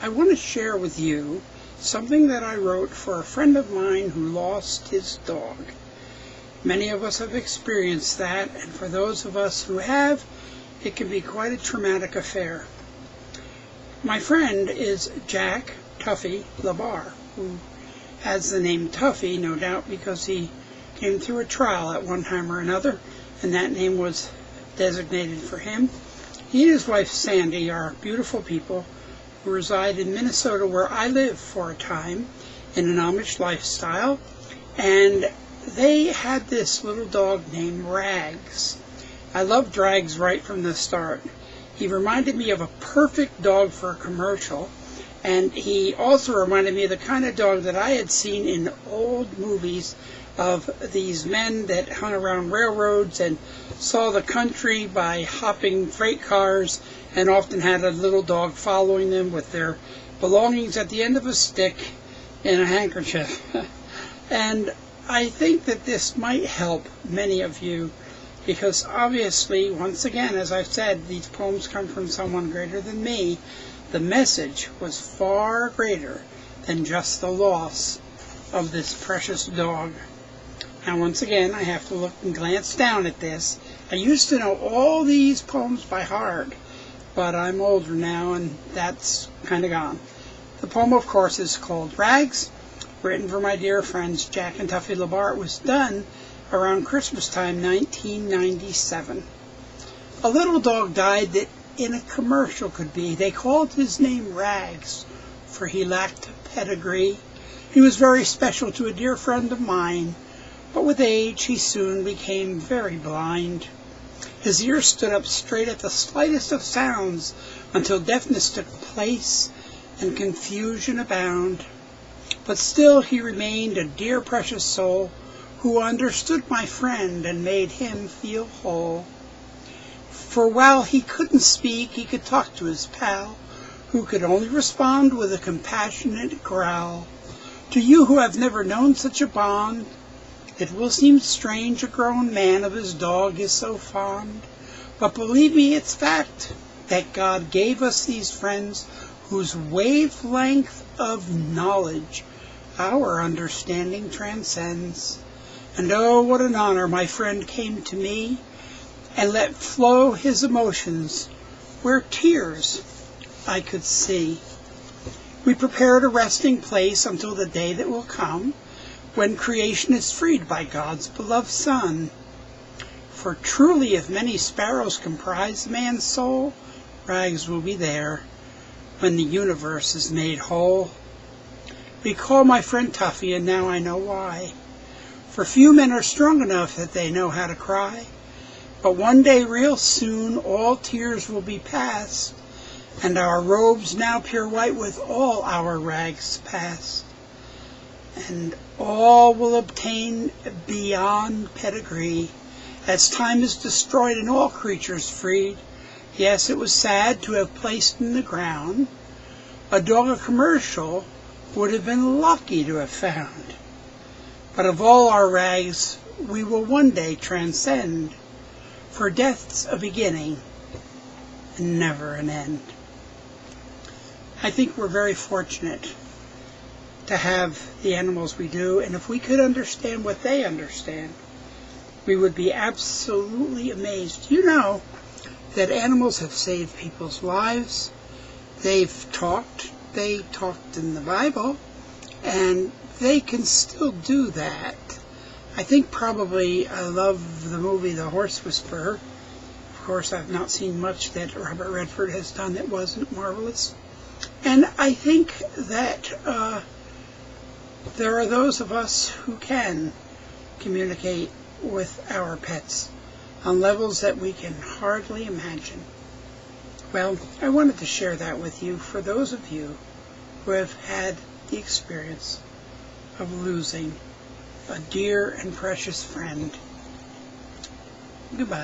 I want to share with you something that I wrote for a friend of mine who lost his dog. Many of us have experienced that, and for those of us who have, it can be quite a traumatic affair. My friend is Jack LaBarre, who has the name Tuffy, no doubt because he came through a trial at one time or another, and that name was designated for him. He and his wife Sandy are beautiful people who reside in Minnesota, where I lived for a time in an Amish lifestyle, and they had this little dog named Rags. I loved Rags right from the start. He reminded me of a perfect dog for a commercial, and he also reminded me of the kind of dog that I had seen in old movies of these men that hung around railroads and saw the country by hopping freight cars and often had a little dog following them with their belongings at the end of a stick in a handkerchief. And I think that this might help many of you because obviously, once again, as I've said, these poems come from someone greater than me. The message was far greater than just the loss of this precious dog. Now, once again, I have to look and glance down at this. I used to know all these poems by heart, but I'm older now, and that's kind of gone. The poem, of course, is called Rags, written for my dear friends Jack and Tuffy LaBarre. It was done around Christmas time, 1997. A little dog died that in a commercial could be. They called his name Rags, for he lacked pedigree. He was very special to a dear friend of mine, but with age he soon became very blind. His ears stood up straight at the slightest of sounds until deafness took place and confusion abound. But still he remained a dear precious soul who understood my friend and made him feel whole. For while he couldn't speak, he could talk to his pal, who could only respond with a compassionate growl. To you who have never known such a bond, it will seem strange a grown man of his dog is so fond. But believe me, it's fact that God gave us these friends whose wavelength of knowledge our understanding transcends. And oh, what an honor my friend came to me and let flow his emotions where tears I could see. We prepared a resting place until the day that will come, when creation is freed by God's beloved Son. For truly if many sparrows comprise man's soul, Rags will be there when the universe is made whole. We call my friend Tuffy, and now I know why. For few men are strong enough that they know how to cry. But one day real soon all tears will be past, and our robes now pure white with all our rags past. And all will obtain beyond pedigree, as time is destroyed and all creatures freed. Yes, it was sad to have placed in the ground a dog a commercial would have been lucky to have found. But of all our rags we will one day transcend, for death's a beginning and never an end. I think we're very fortunate to have the animals we do, and if we could understand what they understand, we would be absolutely amazed. You know that animals have saved people's lives. They talked in the Bible, and they can still do that. I think probably I love the movie The Horse Whisperer. Of course, I've not seen much that Robert Redford has done that wasn't marvelous. And I think that there are those of us who can communicate with our pets on levels that we can hardly imagine. Well, I wanted to share that with you for those of you who have had the experience of losing a dear and precious friend. Goodbye.